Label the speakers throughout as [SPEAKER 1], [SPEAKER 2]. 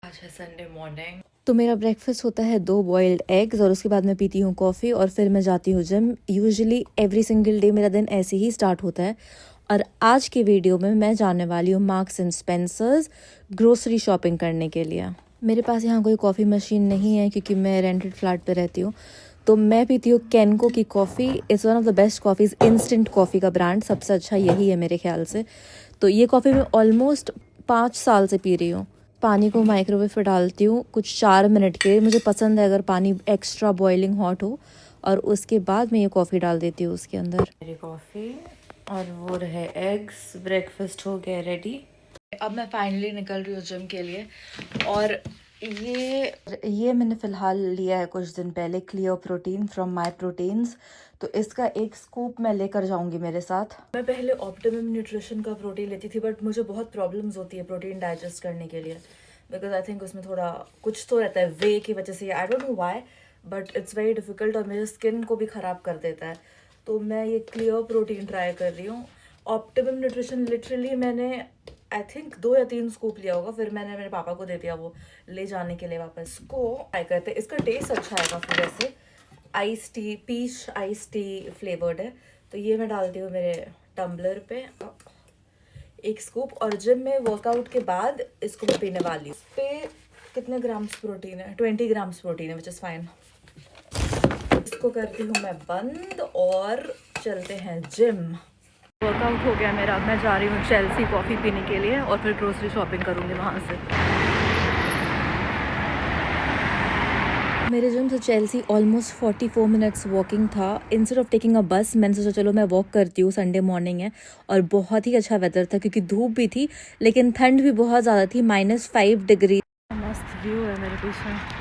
[SPEAKER 1] आज है Sunday morning.
[SPEAKER 2] तो मेरा ब्रेकफास्ट होता है 2 बॉइल्ड एग्स और उसके बाद मैं पीती हूँ कॉफ़ी और फिर मैं जाती हूँ gym. Usually every single day मेरा दिन ऐसे ही स्टार्ट होता है। और आज के वीडियो में मैं जाने वाली हूँ marks and Spencer's grocery shopping करने के लिए। मेरे पास यहाँ कोई कॉफ़ी मशीन नहीं है क्योंकि मैं रेंटेड फ्लैट पे रहती हूँ, तो मैं पीती हूँ केनको की coffee. It's one of the best coffees, instant coffee का ब्रांड सबसे अच्छा यही है मेरे ख्याल से। तो ये कॉफ़ी मैं ऑलमोस्ट 5 साल से पी रही हूँ। पानी को माइक्रोवेव में डालती हूँ कुछ 4 मिनट के, मुझे पसंद है अगर पानी एक्स्ट्रा बॉइलिंग हॉट हो, और उसके बाद मैं ये कॉफ़ी डाल देती हूँ उसके अंदर।
[SPEAKER 1] मेरी कॉफ़ी और वो रहे एग्स। ब्रेकफास्ट हो गया रेडी। अब मैं फाइनली निकल रही हूँ जिम के लिए। और
[SPEAKER 2] ये मैंने फ़िलहाल लिया है कुछ दिन पहले, clear protein from my proteins. तो इसका एक स्कूप मैं लेकर जाऊंगी मेरे साथ।
[SPEAKER 1] मैं पहले ऑप्टिमम न्यूट्रिशन का प्रोटीन लेती थी, बट मुझे बहुत प्रॉब्लम्स होती है प्रोटीन डाइजेस्ट करने के लिए, बिकॉज आई थिंक उसमें थोड़ा कुछ तो रहता है वे की वजह से। I don't know why, but it's very difficult और मेरे स्किन को भी ख़राब कर देता है। तो मैं ये क्लियर प्रोटीन ट्राई कर रही हूँ। ऑप्टिमम न्यूट्रिशन लिटरली मैंने आई थिंक 2 या 3 स्कूप लिया होगा, फिर मैंने मेरे पापा को दे दिया वो ले जाने के लिए वापस। को ट्राई करते हैं, इसका टेस्ट अच्छा है काफ़ी। वैसे ice tea, peach ice tea flavoured है। तो ये मैं डालती हूँ मेरे टम्बलर पे 1 स्कूप, और जिम में वर्कआउट के बाद इसको मैं पीने वाली हूँ। इस पे कितने ग्राम्स प्रोटीन है? 20 ग्राम्स प्रोटीन है, विच इज़ फाइन। इसको करती हूँ मैं बंद और चलते हैं जिम। वर्कआउट हो गया मेरा, मैं जा रही हूँ चेल्सी कॉफ़ी पीने के लिए और फिर ग्रोसरी शॉपिंग करूँगी वहाँ से।
[SPEAKER 2] मेरे जिम से चेल्सी ऑलमोस्ट 44 मिनट्स वॉकिंग था। इंस्टेड ऑफ टेकिंग अ बस मैंने सोचा चलो मैं वॉक करती हूँ, संडे मॉर्निंग है और बहुत ही अच्छा वेदर था क्योंकि धूप भी थी लेकिन ठंड भी बहुत ज़्यादा थी, -5 डिग्री।
[SPEAKER 1] मस्त व्यू है मेरे पीछे।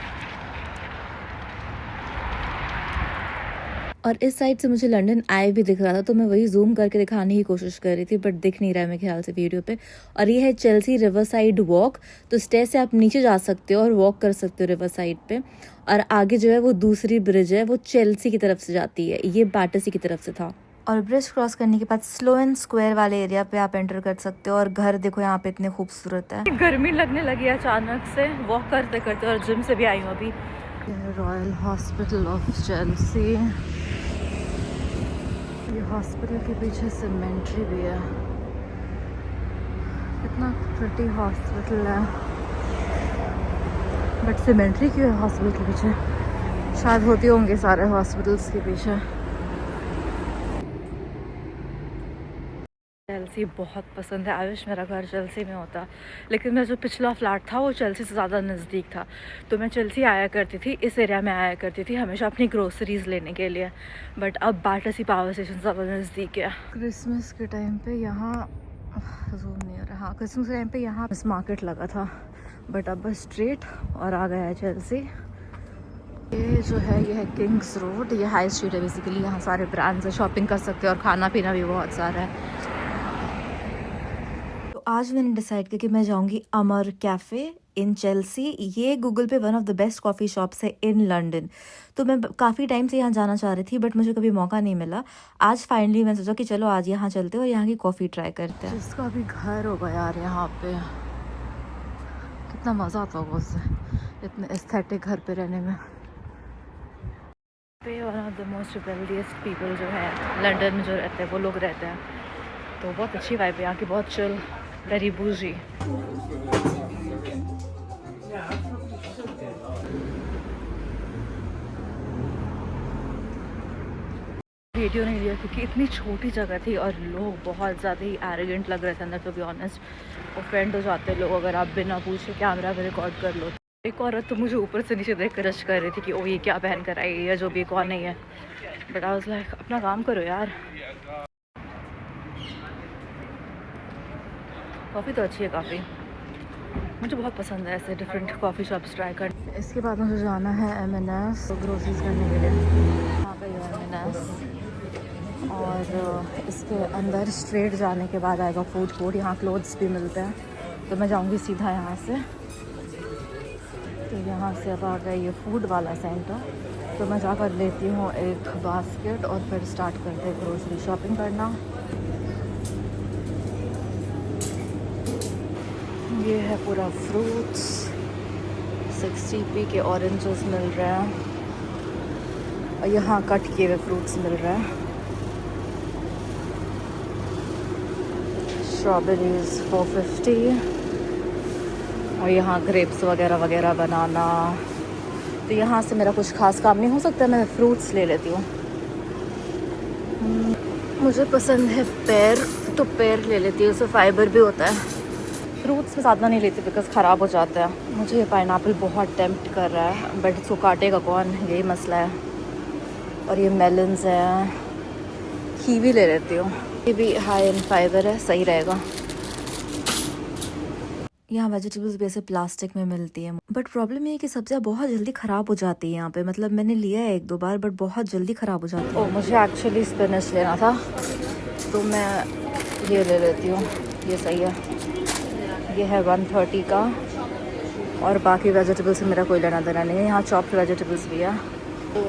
[SPEAKER 2] और इस साइड से मुझे लंदन आई भी दिख रहा था, तो मैं वही जूम करके दिखाने की कोशिश कर रही थी, बट दिख नहीं रहा है मेरे ख्याल से वीडियो पे। और ये है चेल्सी रिवर साइड वॉक। तो स्टेयर से आप नीचे जा सकते हो और वॉक कर सकते हो रिवर साइड पे। और आगे जो है वो दूसरी ब्रिज है, वो चेल्सी की तरफ से जाती है, ये बैटर्सी की तरफ से था। और ब्रिज क्रॉस करने के बाद स्लो एंड स्क्वायर वाले एरिया पे आप एंटर कर सकते हो। और घर देखो यहाँ पे इतने खूबसूरत है।
[SPEAKER 1] गर्मी लगने लगी अचानक से वॉक करते करते, और जिम से भी आई हूँ अभी।
[SPEAKER 2] Royal hospital of Chelsea. ये हॉस्पिटल के पीछे सीमेंट्री भी है। कितना प्रिटी हॉस्पिटल है, बट सीमेंट्री क्यों है हॉस्पिटल के पीछे? शायद होते होंगे सारे हॉस्पिटल्स के पीछे।
[SPEAKER 1] चेल्सी बहुत पसंद है। आई विश मेरा घर चेल्सी में होता, लेकिन मेरा जो पिछला फ्लैट था वो चेल्सी से ज़्यादा नज़दीक था। तो मैं चेल्सी आया करती थी, इस एरिया में आया करती थी हमेशा अपनी ग्रोसरीज़ लेने के लिए। बट अब बैटर्सी पावर स्टेशन ज़्यादा नज़दीक है।
[SPEAKER 2] क्रिसमस के टाइम पे यहाँ जूम नहीं हो रहा, हाँ क्रिसमस के टाइम पे यहाँ इस मार्केट लगा था, बट अब बस स्ट्रेट और आ गया है चेल्सी। ये जो है ये है किंग्स रोड, ये हाई स्ट्रीट है बेसिकली। यहाँ सारे ब्रांड्स है, शॉपिंग कर सकते हो और खाना पीना भी बहुत सारा है। तो आज मैंने डिसाइड किया कि मैं जाऊंगी अमर कैफ़े इन चेल्सी। ये गूगल पे one of the best coffee shops है इन लंदन। तो मैं काफ़ी टाइम से यहाँ जाना चाह रही थी, बट मुझे कभी मौका नहीं मिला। आज फाइनली मैं सोचा कि चलो आज यहाँ चलते हैं और यहाँ की कॉफ़ी ट्राई करते हैं। जिसका भी घर होगा यार यहाँ पे, कितना मज़ा आता होगा उससे, इतने एस्थेटिक घर पे रहने में।
[SPEAKER 1] पे one of the most wealthiest people जो है लंदन में जो रहते हैं वो लोग रहते हैं। तो बहुत अच्छी वाइब है यहाँ की, बहुत चिल, वेरी बूजी। वीडियो नहीं लिया क्योंकि इतनी छोटी जगह थी और लोग बहुत ज़्यादा ही एरोगेंट लग रहे थे अंदर, टू बी ऑनेस्ट। ऑफेंड हो जाते हैं लोग अगर आप बिना पूछे कैमरा में रिकॉर्ड कर लो। एक औरत तो मुझे ऊपर से नीचे देख कर रश कर रही थी कि ओ ये क्या पहन कर आई है, जो भी कौन नहीं है। बट आई वाज लाइक अपना काम करो यार। कॉफ़ी तो अच्छी है काफ़ी, मुझे बहुत पसंद है ऐसे डिफरेंट कॉफ़ी शॉप्स ट्राई कर।
[SPEAKER 2] इसके बाद मुझे जाना है M&S ग्रोसरीज करने के लिए। यहाँ पे M&S, और इसके अंदर स्ट्रेट जाने के बाद आएगा फूड कोर्ट। यहाँ क्लोथ्स भी मिलते हैं, तो मैं जाऊँगी सीधा यहाँ से। तो यहाँ से अब आ गया ये फूड वाला सेंटर, तो मैं जाकर लेती हूँ एक बास्केट और फिर स्टार्ट करते हैं ग्रोसरी शॉपिंग करना। ये है पूरा फ्रूट्स,
[SPEAKER 1] 60p के ऑरेंजेस मिल रहे हैं और यहाँ कट किए हुए फ्रूट्स मिल रहे हैं। स्ट्रॉबेरीज 450 और यहाँ ग्रेप्स वगैरह वगैरह बनाना। तो यहाँ से मेरा कुछ खास काम नहीं हो सकता, मैं फ्रूट्स ले लेती हूँ। मुझे पसंद है पेयर, तो पेयर ले लेती हूँ, उससे फाइबर भी होता है। फ्रूट्स में ज़्यादा नहीं लेती बिकॉज़ ख़राब हो जाता है। मुझे ये पाइनएप्पल बहुत टेम्प्ट कर रहा है बट इसको काटेगा कौन, यही मसला है। और ये मेलन्स हैं। कीवी ले लेती हूँ, ये भी हाई इन फाइबर है, सही रहेगा। यहाँ वेजिटेबल्स भी ऐसे प्लास्टिक में मिलती है बट प्रॉब्लम ये है कि सब्जियाँ बहुत जल्दी ख़राब हो जाती है यहाँ पे। मतलब मैंने लिया है 1-2 बार बट बहुत जल्दी ख़राब हो जाती है। ओह, मुझे एक्चुअली स्पिनच लेना था तो मैं ये ले लेती हूँ, ये सही है। ये है 130 का और बाकी वेजिटेबल्स से मेरा कोई लेना देना नहीं है। यहाँ चॉप्ड वेजिटेबल्स भी है। तो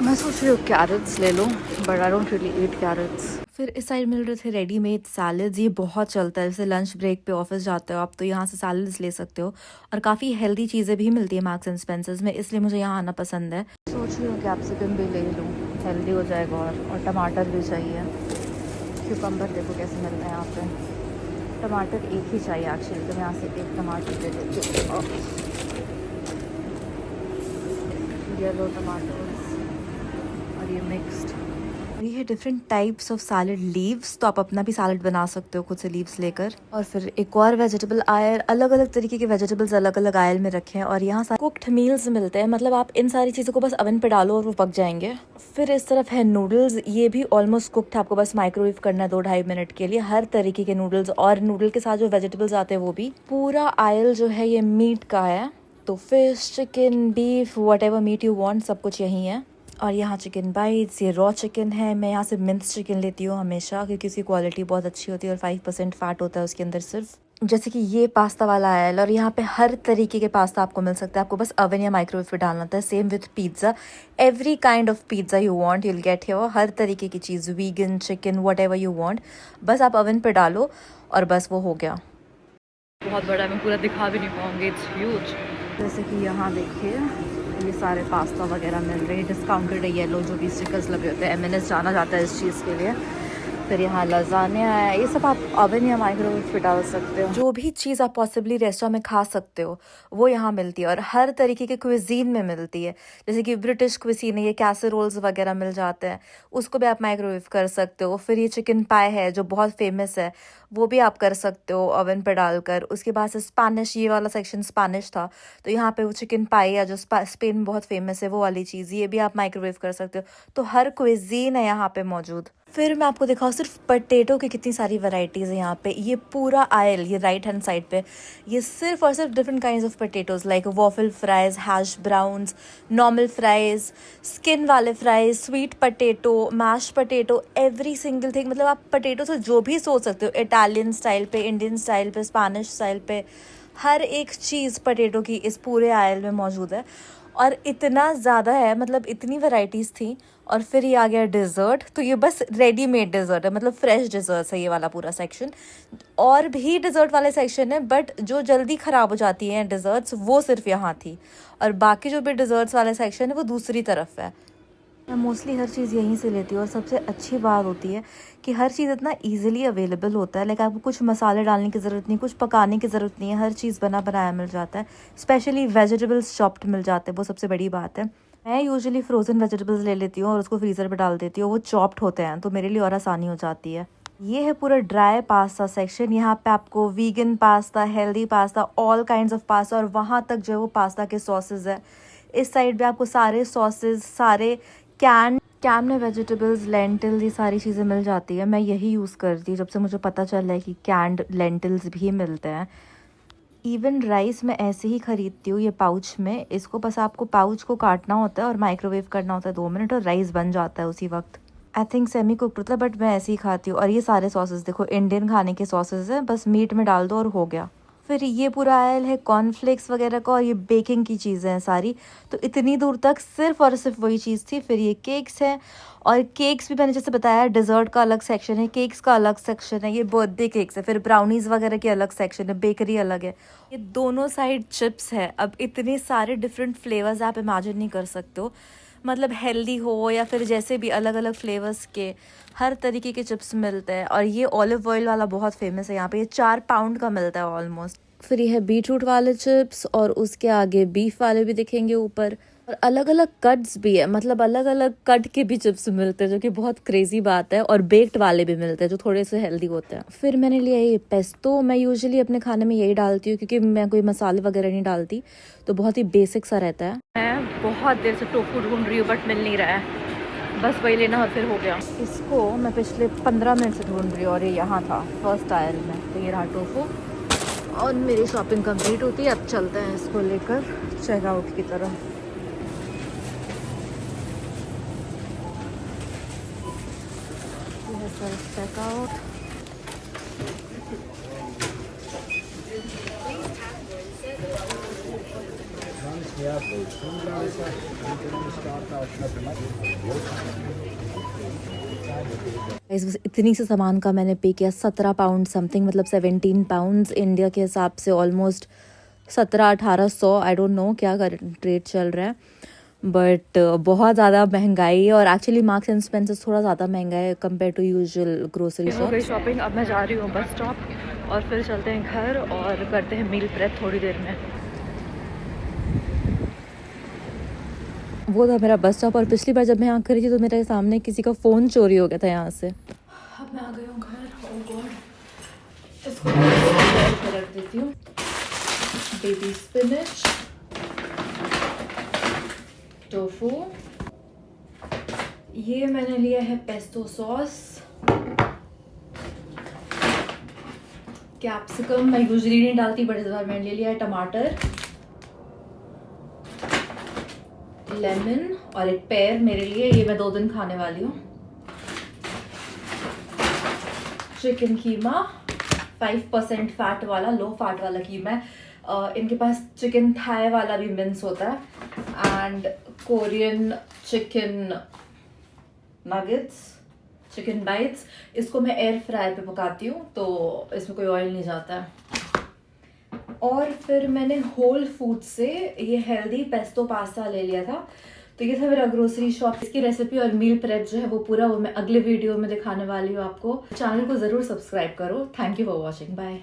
[SPEAKER 1] मैं सोच रही हूँ कैरेट्स ले लूँ but I don't really eat carrots. फिर इस साइड मिल रहे थे रेडीमेड सैलड्स। ये बहुत चलता है, जैसे लंच ब्रेक पे ऑफिस जाते हो आप तो यहाँ से सैलड्स ले सकते हो और काफ़ी हेल्दी चीज़ें भी मिलती है मार्क्स एंड स्पेंसर्स में, इसलिए मुझे यहाँ आना पसंद है। सोच रही हूँ कैप्सिकम भी ले लूँ, हेल्दी हो जाएगा। और टमाटर भी चाहिए। क्यूकम्बर देखो कैसे मिल रहे हैं यहाँ पे। टमाटर एक ही चाहिए एक्चुअली, तो मैं यहाँ से एक टमाटर ले लेती हूँ। येलो टमाटोस और ये मिक्स्ड। और ये different types of salad leaves, तो आप अपना भी सैलड बना सकते हो खुद से लीव्स लेकर। और फिर एक और वेजिटेबल आयल, अलग अलग तरीके के वेजिटेबल्स अलग अलग आयल में रखे हैं। और यहाँ कुक्ड मील्स मिलते हैं, मतलब आप इन सारी चीज़ों को बस ओवन पे डालो और वो पक जाएंगे। फिर इस तरफ है नूडल्स, ये भी ऑलमोस्ट कुक्ड है, आपको बस माइक्रोवेव करना है 2-2.5 मिनट के लिए। हर तरीके के नूडल्स और नूडल के साथ जो वेजिटेबल्स आते हैं वो भी। पूरा आयल जो है ये मीट का है, तो fish, chicken, beef, whatever meat you want, सब कुछ यहीं है। और यहाँ चिकन बाइट्स, ये रॉ चिकन है। मैं यहाँ से मिन्स चिकन लेती हूँ हमेशा क्योंकि उसकी क्वालिटी बहुत अच्छी होती है और 5% फैट होता है उसके अंदर सिर्फ। जैसे कि ये पास्ता वाला आयल, और यहाँ पे हर तरीके के पास्ता आपको मिल सकता है, आपको बस ओवन या माइक्रोवेव पे डालना होता है। Same with pizza, every kind of pizza you want you will get here. हर तरीके की चीज़, vegan, chicken, whatever you want, बस आप ओवन पे डालो और बस वो हो गया। बहुत बड़ा, मैं पूरा दिखा भी नहीं पाऊँगी, इट्स ह्यूज। जैसे कि यहाँ देखिए ये सारे पास्ता वगैरह मिल रहे हैं, डिस्काउंटेड है। येलो जो भी स्टिकर्स लगे होते हैं, M&S जाना जाता है इस चीज़ के लिए। फिर यहाँ लजानिया है, ये सब आप ओवन या माइक्रोवेव पे डाल सकते हो। जो भी चीज़ आप पॉसिबली रेस्टोरेंट में खा सकते हो वो यहाँ मिलती है और हर तरीके के क्विजीन में मिलती है। जैसे कि ब्रिटिश क्विजीन है, ये कैसरोल्स वगैरह मिल जाते हैं, उसको भी आप माइक्रोवेव कर सकते हो। फिर ये चिकन पाई है जो बहुत फेमस है, वो भी आप कर सकते हो ओवन पे डालकर। उसके बाद से स्पेनिश, ये वाला सेक्शन स्पेनिश था, तो यहाँ पे वो चिकन पाई है जो स्पेन में बहुत फेमस है, वो वाली चीज़, ये भी आप माइक्रोवेव कर सकते हो। तो हर क्विजीन है यहाँ पे मौजूद। फिर मैं आपको दिखाऊँ सिर्फ पटेटो की कितनी सारी वैरायटीज़ है यहाँ पे। ये पूरा आयल, ये राइट हैंड साइड पे, ये सिर्फ और सिर्फ different kinds of potatoes, like waffle fries, hash browns, normal fries, skin वाले fries, sweet potato, mash potato, every single thing. मतलब आप पटेटो से जो भी सोच सकते हो, इटालियन स्टाइल पे, इंडियन स्टाइल पे, स्पेनिश स्टाइल पे, हर एक चीज़ पटेटो की इस पूरे आयल में मौजूद है। और इतना ज़्यादा है, मतलब इतनी वैराइटीज़ थी। और फिर ये आ गया डिज़र्ट, तो ये बस रेडीमेड डिज़र्ट है, मतलब फ्रेश डिज़र्ट्स है ये वाला पूरा सेक्शन। और भी डिज़र्ट वाले सेक्शन है बट जो जल्दी ख़राब हो जाती हैं डिज़र्ट्स, वो सिर्फ यहाँ थी। और बाकी जो भी डिज़र्ट्स वाले सेक्शन है वो दूसरी तरफ है। मैं मोस्टली हर चीज़ यहीं से लेती हूँ और सबसे अच्छी बात होती है कि हर चीज़ इतना इजीली अवेलेबल होता है। लाइक आपको कुछ मसाले डालने की ज़रूरत नहीं, कुछ पकाने की ज़रूरत नहीं है, हर चीज़ बना बनाया मिल जाता है। स्पेशली वेजिटेबल्स चॉप्ड मिल जाते हैं, वो सबसे बड़ी बात है। मैं यूजुअली फ्रोज़न वेजिटेबल्स ले लेती हूँ और उसको फ्रीज़र पे डाल देती हूँ, वो चॉप्ड होते हैं तो मेरे लिए और आसानी हो जाती है। ये है पूरा ड्राई पास्ता सेक्शन। यहाँ पे आपको vegan pasta, healthy pasta, all kinds of pasta, और वहाँ तक जो है वो पास्ता के सॉसेज है। इस साइड पे आपको सारे सॉसेज, सारे कैन में वेजिटेबल्स, लेंटिल्स, ये सारी चीज़ें मिल जाती है। मैं यही यूज़ करती हूँ जब से मुझे पता चला है कि कैंड लेंटिल्स भी मिलते हैं। इवन राइस मैं ऐसे ही ख़रीदती हूँ, ये पाउच में। इसको बस आपको पाउच को काटना होता है और माइक्रोवेव करना होता है 2 मिनट और राइस बन जाता है उसी वक्त। आई थिंक सेमी कुक्ड होता है बट मैं ऐसे ही खाती हूँ। और ये सारे सॉसेस देखो, इंडियन खाने के सॉसेस हैं, बस मीट में डाल दो और हो गया।
[SPEAKER 2] फिर ये पूरा आयल है कॉर्नफ्लेक्स वगैरह का, और ये बेकिंग की चीज़ें हैं सारी। तो इतनी दूर तक सिर्फ और सिर्फ वही चीज़ थी। फिर ये केक्स है, और केक्स भी मैंने जैसे बताया डिज़र्ट का अलग सेक्शन है, केक्स का अलग सेक्शन है, ये बर्थडे केक्स है, फिर ब्राउनीज़ वगैरह के अलग सेक्शन है, बेकरी अलग है। ये दोनों साइड चिप्स है। अब इतने सारे डिफरेंट फ्लेवर्स आप इमेजिन नहीं कर सकते हो, मतलब हेल्दी हो या फिर जैसे भी अलग अलग फ्लेवर्स के हर तरीके के चिप्स मिलते हैं। और ये ऑलिव ऑयल वाला बहुत फेमस है यहाँ पे, ये 4 पाउंड का मिलता है ऑलमोस्ट। फिर ये है बीटरूट वाले चिप्स, और उसके आगे बीफ वाले भी दिखेंगे ऊपर, और अलग अलग कट्स भी है, मतलब अलग अलग कट के भी चिप्स मिलते हैं, जो कि बहुत क्रेजी बात है। और बेक्ड वाले भी मिलते हैं जो थोड़े से हेल्दी होते हैं। फिर मैंने लिया ये पेस्टो। मैं यूजुअली अपने खाने में यही डालती हूँ क्योंकि मैं कोई मसाले वगैरह नहीं डालती, तो बहुत ही बेसिक सा रहता है। मैं बहुत देर से टोफू ढूंढ रही हूँ बट मिल नहीं रहा है, बस वही लेना और फिर हो गया। इसको मैं पिछले 15 मिनट से ढूंढ रही हूँ, और ये यहाँ था फर्स्ट आयल में। तो ये रहा टोफू, और मेरी शॉपिंग कंप्लीट होती है। अब चलते हैं इसको लेकर चेकआउट की तरफ। चेकआउट बस इतनी से सामान का मैंने पे किया 17 पाउंड समथिंग, मतलब 17 पाउंड्स इंडिया के हिसाब से ऑलमोस्ट 1700-1800, आई डोंट नो क्या रेट चल रहा है, बट बहुत ज़्यादा महंगाई है। और एक्चुअली मार्क्स एंड स्पेंसर्स थोड़ा ज़्यादा महंगा है compare to usual grocery shop. हो गई शॉपिंग, अब मैं जा रही हूँ बस स्टॉप, और फिर चलते हैं घर और करते हैं मील प्रेप थोड़ी देर में। वो था मेरा बस स्टॉप, और पिछली बार जब मैं यहाँ खड़ी थी तो मेरे सामने किसी का फ़ोन चोरी हो गया था यहाँ से। अब मैं आ गई हूँ घर। ओह गॉड, इसको रख देती हूँ। बेबी स्पिनच, टोफू, ये मैंने लिया है पेस्टो सॉस, कैप्सिकम मैं यूजुअली नहीं डालती बट इस बार मैंने ले लिया है, टमाटर, लेमन, और एक पेयर मेरे लिए, ये मैं 2 दिन खाने वाली हूँ। चिकन कीमा 5% फैट वाला, लो फैट वाला कीमा है। इनके पास चिकन थाई वाला भी मिन्स होता है, and Korean chicken nuggets, chicken bytes. इसको मैं एयर फ्रायर पे पकाती हूँ तो इसमें कोई ऑयल नहीं जाता है। और फिर मैंने होल फूड से ये हेल्दी पेस्टो पास्ता ले लिया था। तो ये था मेरा ग्रोसरी शॉप। इसकी रेसिपी और मील प्रेप जो है वो पूरा वो मैं अगले वीडियो में दिखाने वाली हूँ आपको। चैनल को ज़रूर सब्सक्राइब करो। Thank you for watching, bye.